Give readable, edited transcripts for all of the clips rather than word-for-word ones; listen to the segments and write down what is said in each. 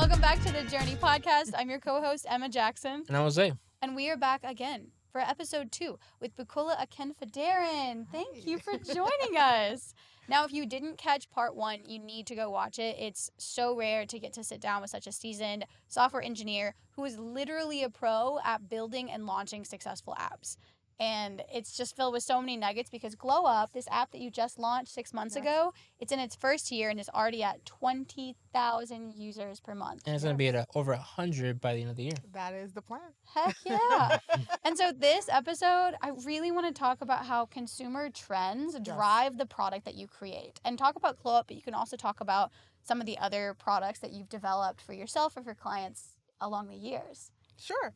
Welcome back to the Journey podcast. I'm your co-host, Emma Jackson. And I was Jose. And we are back again for episode 2 with Bukola Akenfaderin. Thank you for joining us. Now, if you didn't catch part 1, you need to go watch it. It's so rare to get to sit down with such a seasoned software engineer who is literally a pro at building and launching successful apps. And it's just filled with so many nuggets because Glow Up, this app that you just launched 6 months ago, it's in its first year and is already at 20,000 users per month. And it's going to be at over 100 by the end of the year. That is the plan. Heck yeah. And so this episode, I really want to talk about how consumer trends drive the product that you create. And talk about Glow Up, but you can also talk about some of the other products that you've developed for yourself or for clients along the years. Sure.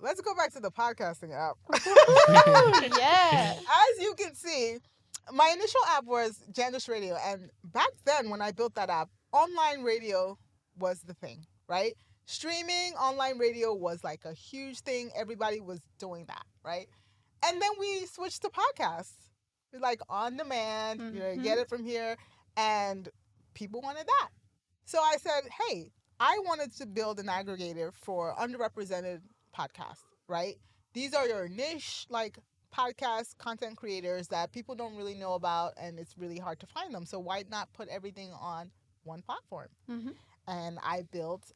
Let's go back to the podcasting app. Yeah. As you can see, my initial app was Janus Radio. And back then when I built that app, online radio was the thing, right? Streaming online radio was like a huge thing. Everybody was doing that, right? And then we switched to podcasts. Like on demand, you get it from here. And people wanted that. So I said, hey, I wanted to build an aggregator for underrepresented podcasts, right? These are your niche, like, podcast content creators that people don't really know about, and it's really hard to find them. So why not put everything on one platform? Mm-hmm. And I built,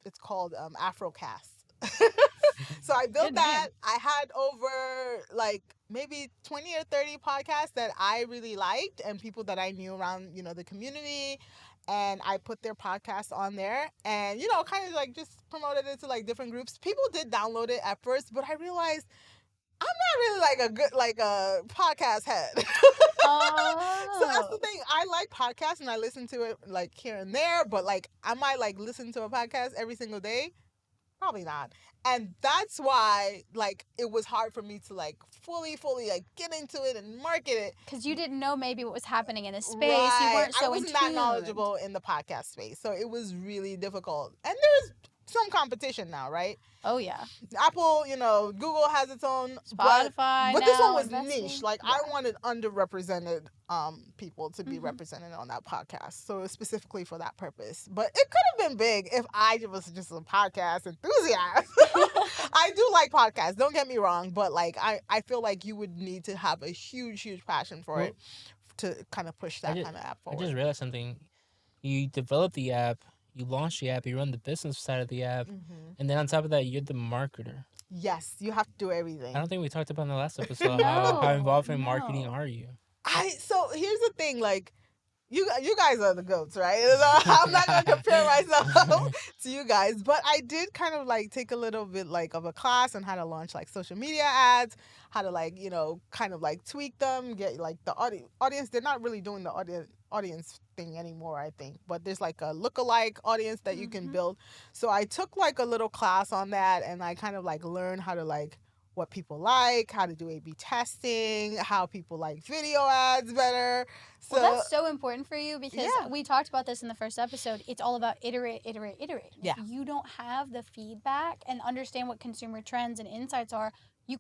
it's called Afrocast. So I built that. I had over, like, maybe 20 or 30 podcasts that I really liked and people that I knew around, the community. And I put their podcast on there and, kind of like just promoted it to like different groups. People did download it at first, but I realized I'm not really like a podcast head. So that's the thing. I like podcasts and I listen to it like here and there, but like, am I like listen to a podcast every single day? Probably not. And that's why, like, it was hard for me to, like, fully, like, get into it and market it. Because you didn't know maybe what was happening in the space. Right. You weren't so I wasn't that knowledgeable in the podcast space. So it was really difficult. And there's some competition now, right? Oh, yeah. Apple, Google has its own. Spotify But this one was investing. niche. Like, I wanted underrepresented people to be represented on that podcast. So specifically for that purpose. But it could have been big if I was just a podcast enthusiast. I do like podcasts. Don't get me wrong. But, like, I feel like you would need to have a huge, huge passion for it to kind of push that kind of app forward. I just realized something. You develop the app. You launch the app, you run the business side of the app, and then on top of that, you're the marketer. Yes, you have to do everything. I don't think we talked about in the last episode how involved in marketing are you? So here's the thing, like, you guys are the goats, right? So I'm not going to compare myself to you guys, but I did kind of, like, take a little bit, like, of a class on how to launch, like, social media ads, how to, like, kind of, like, tweak them, get, like, the audience. They're not really doing the audience thing anymore, I think, but there's like a lookalike audience that you can build. So I took like a little class on that and I kind of like learned how to like what people like, how to do A/B testing, how people like video ads better. So well, that's so important for you because we talked about this in the first episode. It's all about iterate. Yeah. If you don't have the feedback and understand what consumer trends and insights are, you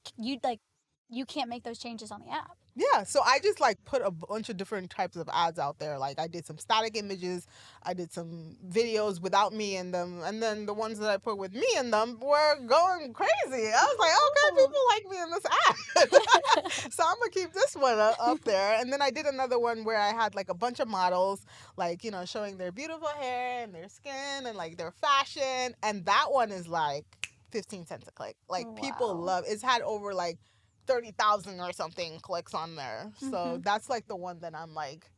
can't make those changes on the app. Yeah, so I just like put a bunch of different types of ads out there. Like I did some static images, I did some videos without me in them, and then the ones that I put with me in them were going crazy. I was like, okay, people like me in this ad. So I'm gonna keep this one up there. And then I did another one where I had like a bunch of models, like, showing their beautiful hair and their skin and like their fashion. And that one is like 15 cents a click. Like people love it's had over like 30,000 or something clicks on there. So that's like the one that I'm like,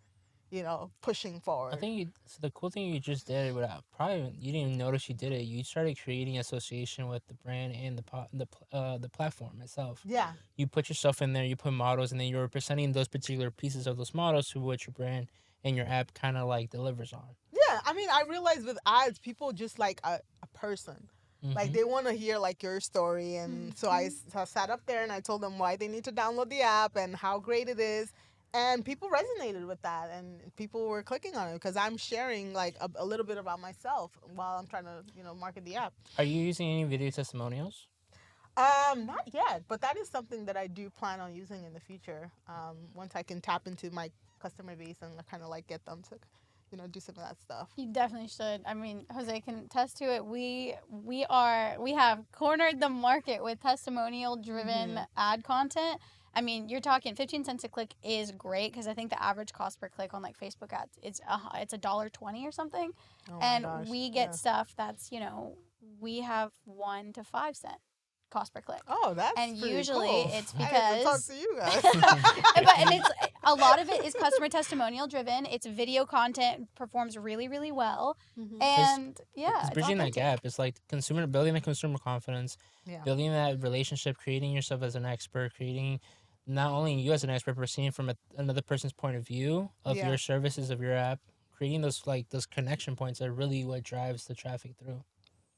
pushing forward. I think the cool thing you just did, probably you didn't even notice you did it. You started creating association with the brand and the platform itself. Yeah. You put yourself in there, you put models, and then you're presenting those particular pieces of those models to what your brand and your app kind of like delivers on. Yeah, I mean, I realized with ads, people just like a person. Like, they want to hear, like, your story. And so I sat up there and I told them why they need to download the app and how great it is. And people resonated with that. And people were clicking on it because I'm sharing, like, a little bit about myself while I'm trying to, market the app. Are you using any video testimonials? Not yet. But that is something that I do plan on using in the future. Once I can tap into my customer base and kind of, like, get them to, do some of that stuff. You definitely should. I mean, Jose can attest to it. We have cornered the market with testimonial-driven ad content. I mean, you're talking 15 cents a click is great because I think the average cost per click on like Facebook ads it's $1.20 or something, Oh my and gosh. we get stuff that's we have 1 to 5 cent cost per click. Oh, that's and pretty usually cool. it's I have to talk because to you guys. and it's a lot of it is customer testimonial driven. It's video content, performs really, really well, and it's bridging that gap. It's like building the consumer confidence, building that relationship, creating yourself as an expert, creating not only you as an expert, but seeing from another person's point of view of your services, of your app, creating those connection points are really what drives the traffic through.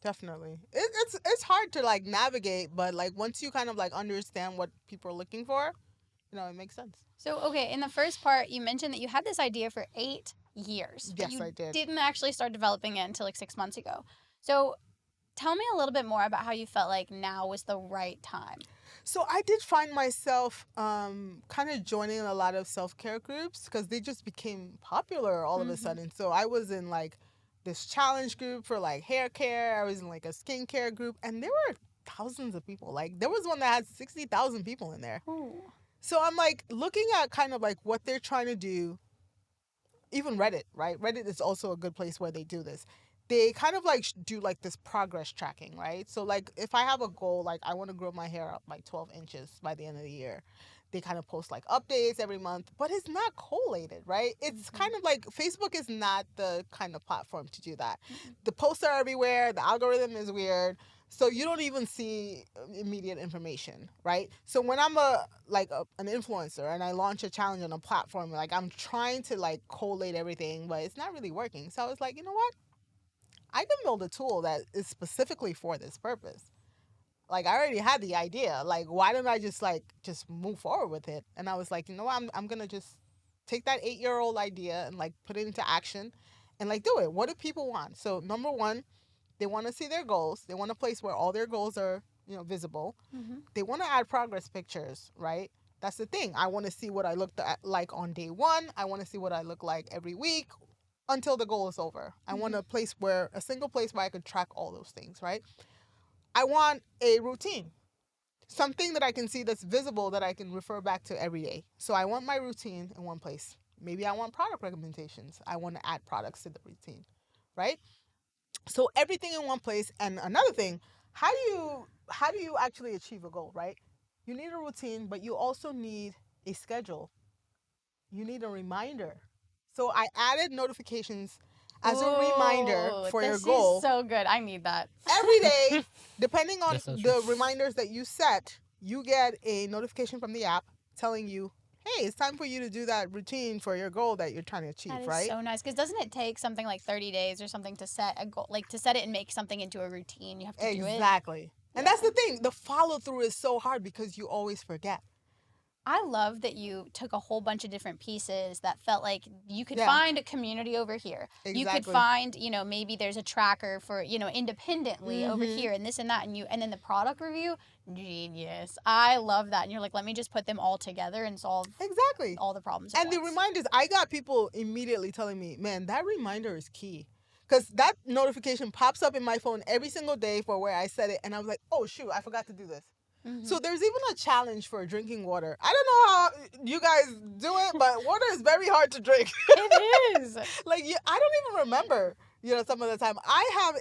Definitely. It's hard to like navigate, but like once you kind of like understand what people are looking for, it makes sense. So, okay, in the first part, you mentioned that you had this idea for 8 years. Yes, you I did. Didn't actually start developing it until like 6 months ago. So, tell me a little bit more about how you felt like now was the right time. So I did find myself kind of joining a lot of self-care groups because they just became popular all of a sudden. So I was in like this challenge group for like hair care. I was in like a skincare group, and there were thousands of people. Like there was one that had 60,000 people in there. Ooh. So I'm like looking at kind of like what they're trying to do. Even Reddit, right? Reddit is also a good place where they do this. They kind of like do like this progress tracking, right? So like if I have a goal, like I want to grow my hair up like 12 inches by the end of the year, they kind of post like updates every month, but it's not collated, right? It's kind of like Facebook is not the kind of platform to do that. The posts are everywhere. The algorithm is weird. So you don't even see immediate information, right? So when I'm an influencer and I launch a challenge on a platform, like I'm trying to like collate everything, but it's not really working. So I was like, you know what? I can build a tool that is specifically for this purpose. Like I already had the idea. Like why don't I just move forward with it? And I was like, you know what? I'm gonna just take that 8-year-old idea and like put it into action, and like do it. What do people want? So number one, they want to see their goals. They want a place where all their goals are visible. They want to add progress pictures, right? That's the thing. I want to see what I look like on day one. I want to see what I look like every week until the goal is over. I want a single place where I could track all those things, right? I want a routine, something that I can see that's visible that I can refer back to every day. So I want my routine in one place. Maybe I want product recommendations. I want to add products to the routine, right? So everything in one place. And another thing, how do you actually achieve a goal, right? You need a routine, but you also need a schedule. You need a reminder. So I added notifications as a reminder for your goal. This is so good. I need that. Every day, depending on the reminders that you set, you get a notification from the app telling you, hey, it's time for you to do that routine for your goal that you're trying to achieve, that is right? So nice. Because doesn't it take something like 30 days or something to set a goal? Like to set it and make something into a routine, you have to do it. Exactly. And that's the thing. The follow through is so hard because you always forget. I love that you took a whole bunch of different pieces that felt like you could find a community over here. Exactly. You could find, maybe there's a tracker for, independently over here and this and that. And then the product review, genius. I love that. And you're like, let me just put them all together and solve all the problems. And the reminders, I got people immediately telling me, man, that reminder is key. Because that notification pops up in my phone every single day for where I set it. And I was like, oh, shoot, I forgot to do this. So there's even a challenge for drinking water. I don't know how you guys do it, but water is very hard to drink. It is. I don't even remember, some of the time. I have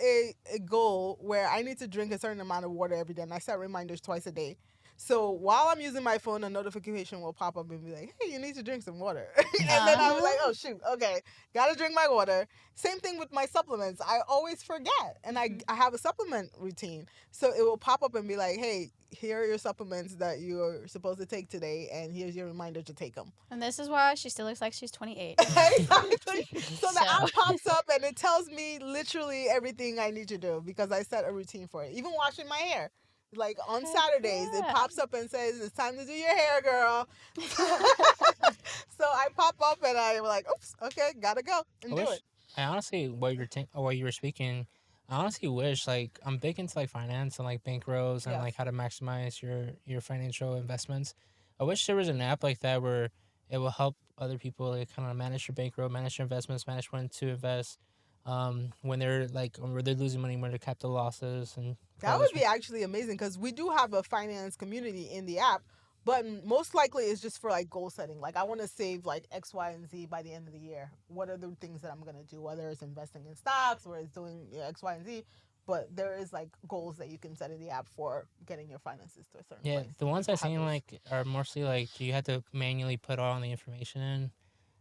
a goal where I need to drink a certain amount of water every day, and I set reminders twice a day. So while I'm using my phone, a notification will pop up and be like, hey, you need to drink some water. And then I'll be like, oh, shoot, okay, gotta drink my water. Same thing with my supplements. I always forget, and I have a supplement routine. So it will pop up and be like, hey, here are your supplements that you're supposed to take today, and here's your reminder to take them. And this is why she still looks like she's 28. Exactly. So the app pops up, and it tells me literally everything I need to do because I set a routine for it. Even washing my hair. Like on Saturdays, it pops up and says, it's time to do your hair, girl. So I pop up and I'm like, oops, okay, gotta go and do it. I honestly, while you were speaking, I honestly wish, like, I'm big into like finance and like bankrolls and like how to maximize your financial investments. I wish there was an app like that where It will help other people like kind of manage their bankroll, manage their investments, manage when to invest. When they're losing money, when they're capital losses, and that would be actually amazing because we do have a finance community in the app, but most likely it's just for like goal setting. Like I want to save like X, Y, and Z by the end of the year. What are the things that I'm gonna do? Whether it's investing in stocks or it's doing X, Y, and Z. But there is like goals that you can set in the app for getting your finances to a certain place. Yeah, the ones I've seen like are mostly like you have to manually put all the information in, and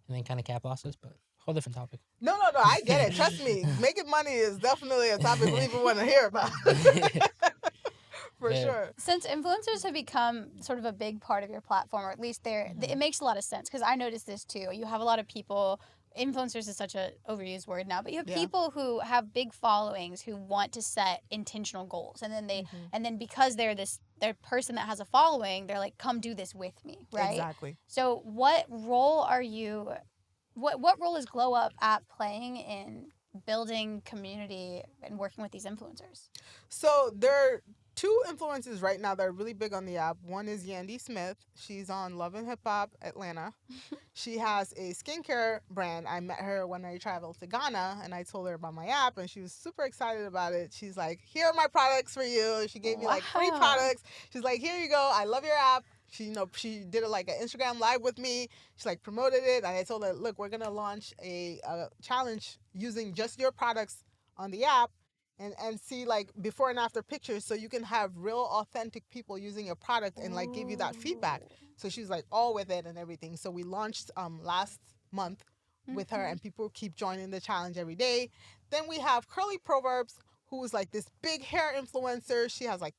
then kind of cap losses, but whole different topic. No, I get it. Trust me, making money is definitely a topic we even want to hear about. For sure. Since influencers have become sort of a big part of your platform, or at least it makes a lot of sense because I noticed this too. You have a lot of people. Influencers is such a overused word now, but you have people who have big followings who want to set intentional goals, and then and then because they're person that has a following, they're like, come do this with me, right? Exactly. So what role are you? What role is Glow Up app playing in building community and working with these influencers? So there are two influencers right now that are really big on the app. One is Yandie Smith. She's on Love and Hip Hop Atlanta. She has a skincare brand. I met her when I traveled to Ghana, and I told her about my app, and she was super excited about it. She's like, here are my products for you. She gave me like 3 products. She's like, here you go. I love your app. She did like an Instagram live with me. She like promoted it, and I told her, look, we're gonna launch a challenge using just your products on the app, and see like before and after pictures, so you can have real authentic people using your product and like give you that feedback. So she's like all with it and everything. So we launched last month with her, and people keep joining the challenge every day. Then we have Curly Proverbs, who's like this big hair influencer. She has like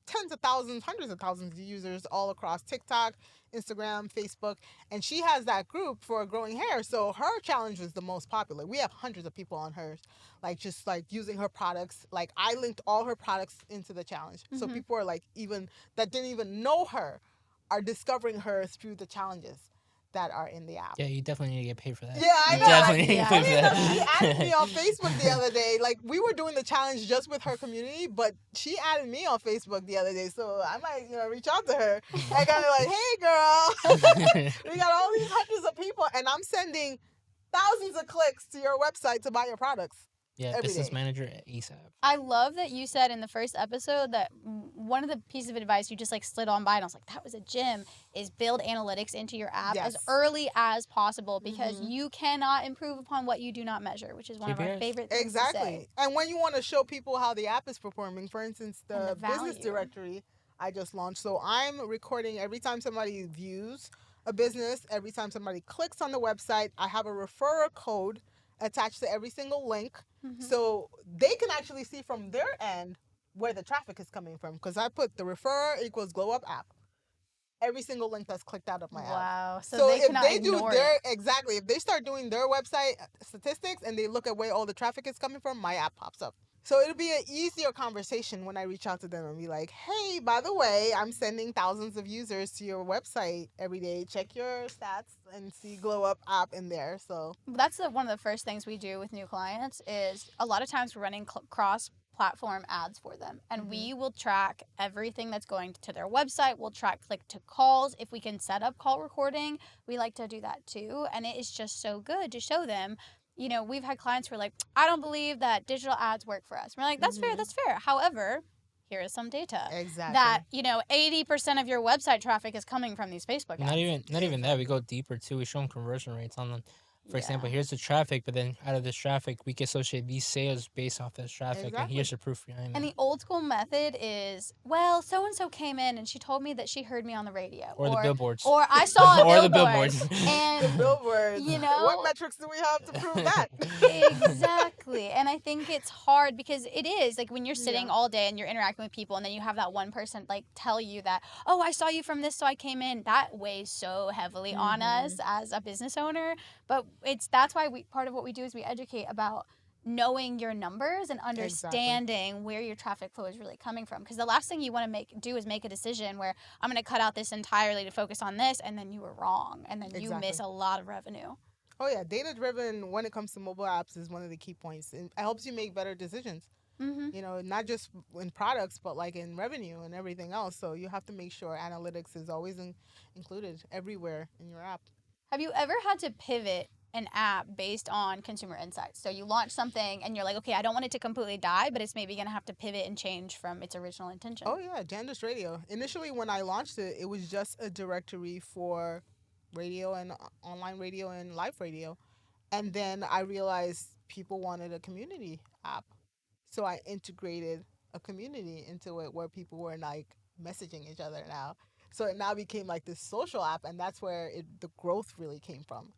tens of thousands, hundreds of thousands of users all across TikTok, Instagram, Facebook, and she has that group for growing hair. So her challenge was the most popular. We have hundreds of people on hers, like just like using her products. Like I linked all her products into the challenge. So people are like even that didn't even know her are discovering her through the challenges that are in the app. Yeah, you definitely need to get paid for that. Yeah, I know. Definitely need to get paid for that. She added me on Facebook the other day. Like, we were doing the challenge just with her community, but she added me on Facebook the other day. So I might, reach out to her. I got like, hey, girl, we got all these hundreds of people, and I'm sending thousands of clicks to your website to buy your products. Yeah, business manager at ASAP. I love that you said in the first episode that one of the pieces of advice you just like slid on by, and I was like, that was a gem, is build analytics into your app as early as possible, because you cannot improve upon what you do not measure, which is one of our favorite things to say. And when you want to show people how the app is performing, for instance, the business directory I just launched. So I'm recording every time somebody views a business, every time somebody clicks on the website, I have a referral code attached to every single link, so they can actually see from their end where the traffic is coming from, because I put the referrer equals Glow Up app, every single link that's clicked out of my app. Wow. So if they do if they start doing their website statistics and they look at where all the traffic is coming from, my app pops up. So it'll be an easier conversation when I reach out to them and be like, hey, by the way, I'm sending thousands of users to your website every day. Check your stats and see Glow Up app in there. So that's one of the first things we do with new clients is a lot of times we're running cross-platform ads for them. And we will track everything that's going to their website. We'll track click to calls. If we can set up call recording, we like to do that too. And it is just so good to show them. We've had clients who are like, I don't believe that digital ads work for us. We're like, that's fair, that's fair. However, here is some data. Exactly. That, 80% of your website traffic is coming from these Facebook ads. Not even that. We go deeper too. We show them conversion rates on them. For example, here's the traffic, but then out of this traffic, we can associate these sales based off this traffic, and here's the proof behind it. And the old school method is, well, so-and-so came in and she told me that she heard me on the radio. Or the billboards. Or I saw a billboard. Or the billboards. And, the billboards. What metrics do we have to prove that? Exactly. And I think it's hard because it is, like, when you're sitting all day and you're interacting with people and then you have that one person, like, tell you that, oh, I saw you from this, so I came in. That weighs so heavily on us as a business owner. But that's why part of what we do is we educate about knowing your numbers and understanding where your traffic flow is really coming from. Because the last thing you want to do is make a decision where I'm going to cut out this entirely to focus on this, and then you were wrong, and then you miss a lot of revenue. Oh yeah, data-driven when it comes to mobile apps is one of the key points. It helps you make better decisions. Not just in products, but like in revenue and everything else. So you have to make sure analytics is always included everywhere in your app. Have you ever had to pivot an app based on consumer insights? So you launch something and you're like, okay, I don't want it to completely die, but it's maybe going to have to pivot and change from its original intention. Oh yeah, Janus Radio. Initially, when I launched it, it was just a directory for radio and online radio and live radio. And then I realized people wanted a community app. So I integrated a community into it where people were like messaging each other now. So it now became like this social app, and that's where the growth really came from.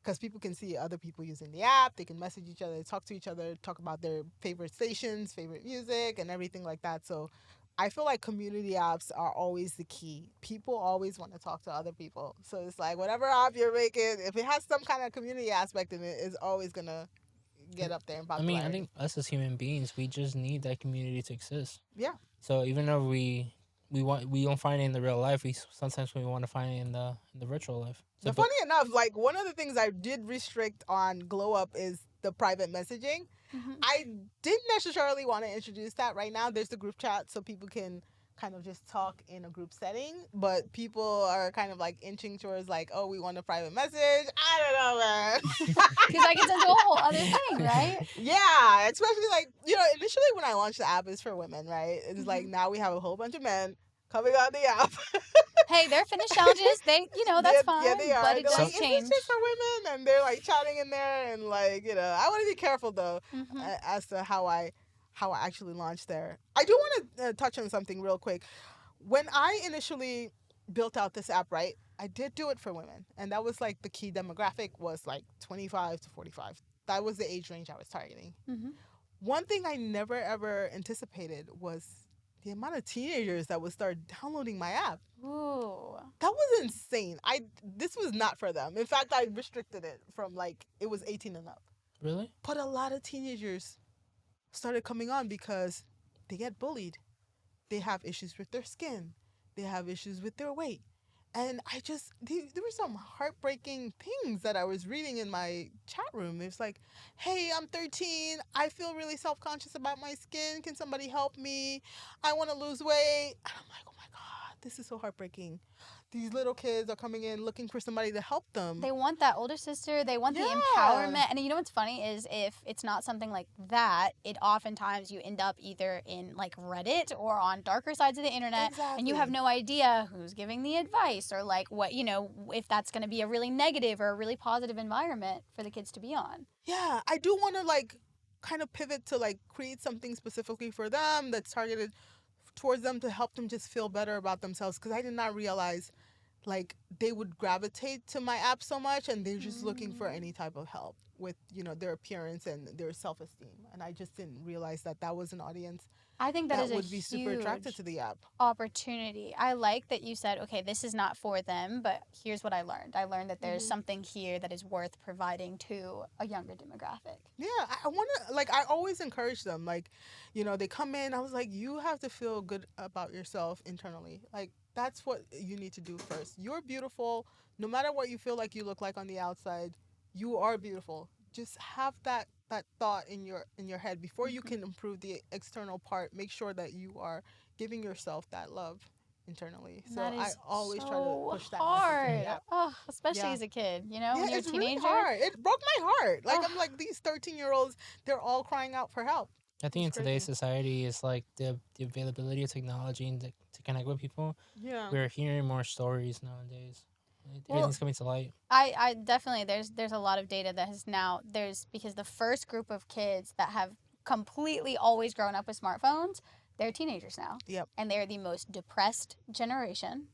Because people can see other people using the app, they can message each other, talk to each other, talk about their favorite stations, favorite music, and everything like that. So I feel like community apps are always the key. People always want to talk to other people. So it's like whatever app you're making, if it has some kind of community aspect in it, it's always going to get up there in popularity. I think us as human beings, we just need that community to exist. Yeah. So even though we don't find it in the real life, sometimes we want to find it in the virtual life. So funny enough, like one of the things I did restrict on Glow Up is the private messaging. I didn't necessarily want to introduce that right now. There's the group chat so people can kind of just talk in a group setting, but people are kind of like inching towards like, oh, we want a private message. I don't know, man. Because like it's into a whole other thing, right? Yeah, especially like, initially when I launched the app, it's for women, right? It's like now we have a whole bunch of men coming on the app. Hey, they're fitness challenges. That's fine. Yeah, they are. But it does like, change. It's just for women, and they're like chatting in there, and like I want to be careful though as to how I actually launched there. I do want to touch on something real quick. When I initially built out this app, right, I did do it for women, and that was like the key demographic was like 25 to 45. That was the age range I was targeting. One thing I never ever anticipated was the amount of teenagers that would start downloading my app. Ooh. That was insane. This was not for them. In fact, I restricted it from it was 18 and up. Really? But a lot of teenagers started coming on because they get bullied. They have issues with their skin. They have issues with their weight. And there were some heartbreaking things that I was reading in my chat room. It was like, hey, I'm 13. I feel really self-conscious about my skin. Can somebody help me? I want to lose weight. And I'm like, oh my God, this is so heartbreaking. These little kids are coming in looking for somebody to help them. They want that older sister. They want the empowerment. And you know what's funny is if it's not something like that, it oftentimes you end up either in like Reddit or on darker sides of the internet. Exactly. And you have no idea who's giving the advice or like what, if that's going to be a really negative or a really positive environment for the kids to be on. Yeah, I do want to like kind of pivot to like create something specifically for them that's targeted towards them to help them just feel better about themselves, because I did not realize like they would gravitate to my app so much and they're just looking for any type of help with their appearance and their self-esteem, and I just didn't realize that was an audience I think that is would a be super attracted to the app. Opportunity. I like that you said, okay, this is not for them, but here's what I learned. I learned that there's something here that is worth providing to a younger demographic. Yeah, I want to, like, I always encourage them. Like, they come in, I was like, you have to feel good about yourself internally. Like, that's what you need to do first. You're beautiful. No matter what you feel like you look like on the outside, you are beautiful. Just have that thought in your head before you can improve the external part. Make sure that you are giving yourself that love internally. So I always try to push that hard. Yeah. Oh, especially as a kid, when you're a teenager. Really hard. It broke my heart. Like I'm like, these 13-year-olds, they're all crying out for help. I think in today's society, it's like the availability of technology and to connect with people. Yeah, we're hearing more stories nowadays. Everything's coming to light. I definitely, there's a lot of data that has now, because the first group of kids that have completely always grown up with smartphones, they're teenagers now. Yep. And they're the most depressed generation.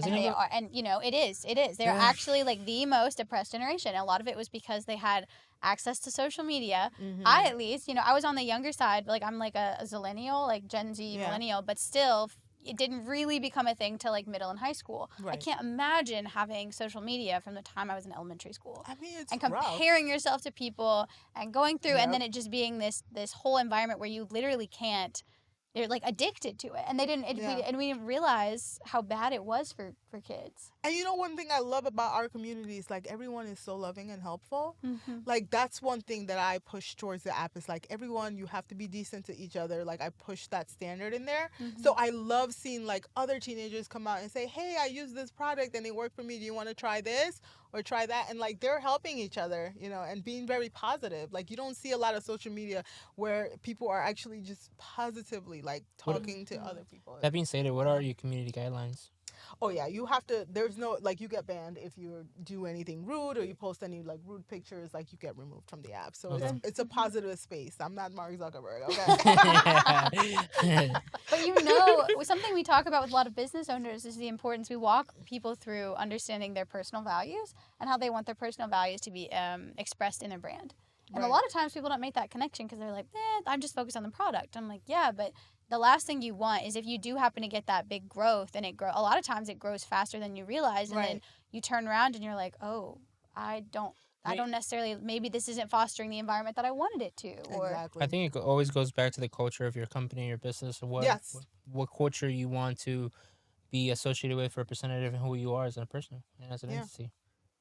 And they are, and it is. They're actually like the most depressed generation. A lot of it was because they had access to social media. I, at least, I was on the younger side, like I'm like a zillennial, like Gen Z millennial, but still it didn't really become a thing till like middle and high school. Right. I can't imagine having social media from the time I was in elementary school. I mean, it's and comparing yourself to people and going through, and then it just being this whole environment where you literally can't. They're like addicted to it, and we didn't realize how bad it was for kids. And one thing I love about our community is like everyone is so loving and helpful. Like that's one thing that I push towards the app is like everyone, you have to be decent to each other. Like I push that standard in there. So I love seeing like other teenagers come out and say, hey, I use this product and it worked for me. Do you want to try this? or try that. And like they're helping each other, you know, and being very positive. Like you don't see a lot of social media where people are actually just positively like talking to other people. That being stated, what are your community guidelines? Oh yeah, you have to. There's no like you get banned if you do anything rude or you post any like rude pictures. Like you get removed from the app. So it's a positive space. I'm not Mark Zuckerberg. Okay. But you know, something we talk about with a lot of business owners is the importance we walk people through understanding their personal values and how they want their personal values to be expressed in their brand. And a lot of times people don't make that connection because they're like, I'm just focused on the product. I'm like, yeah, but the last thing you want is if you do happen to get that big growth and a lot of times it grows faster than you realize. And then you turn around and you're like, oh, I don't necessarily, maybe this isn't fostering the environment that I wanted it to. Or Exactly. I think it always goes back to the culture of your company, your business, and what culture you want to be associated with, representative of who you are as a person and as an entity.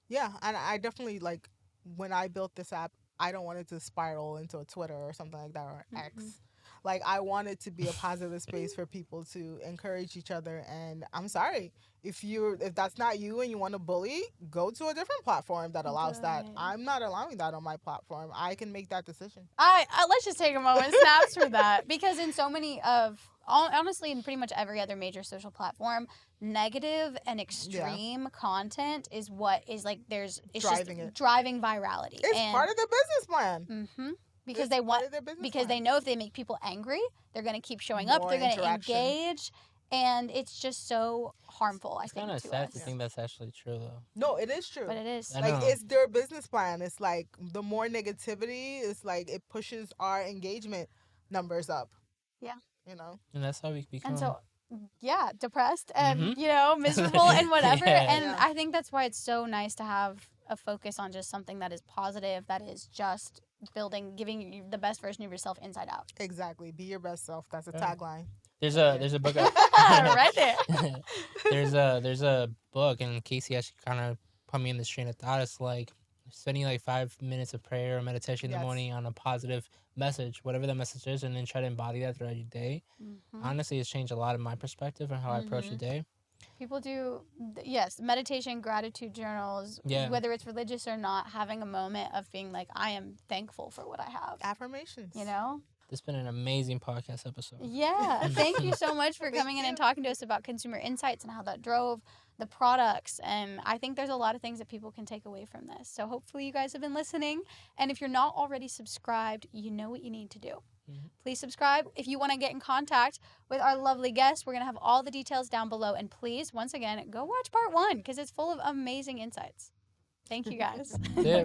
Yeah, and I definitely like when I built this app, I don't want it to spiral into a Twitter or something like that or X. Like I want it to be a positive space for people to encourage each other. And I'm sorry if that's not you and you want to bully, go to a different platform that allows that. I'm not allowing that on my platform. I can make that decision. Let's just take a moment, snaps for that, because in so many honestly, in pretty much every other major social platform, negative and extreme content is what is like driving virality. It's part of the business plan. Mm-hmm. Because they know if they make people angry, they're going to keep showing up, they're going to engage, and it's just so harmful. I think it's kind of sad to think that's actually true, though. No, it is true. But it is. Like it's their business plan. It's like the more negativity, it's like it pushes our engagement numbers up. Yeah. You know. And that's how we become. And so, depressed and miserable and whatever. And I think that's why it's so nice to have a focus on just something that is positive, that is just giving you the best version of yourself inside out. Exactly. Be your best self. That's a tagline. There's a book right there. there's a book, and Casey actually kind of put me in this train of thought. It's like spending like 5 minutes of prayer or meditation in the morning on a positive message, whatever that message is, and then try to embody that throughout your day. Honestly, it's changed a lot of my perspective on how I approach the day. People do, meditation, gratitude journals, whether it's religious or not, having a moment of being like, I am thankful for what I have. Affirmations. You know? This has been an amazing podcast episode. Yeah. Thank you so much for coming in and talking to us about consumer insights and how that drove the products. And I think there's a lot of things that people can take away from this. So hopefully you guys have been listening. And if you're not already subscribed, you know what you need to do. Please subscribe. If you want to get in contact with our lovely guests, we're going to have all the details down below. And please, once again, go watch part 1 because it's full of amazing insights. Thank you, guys. Yeah.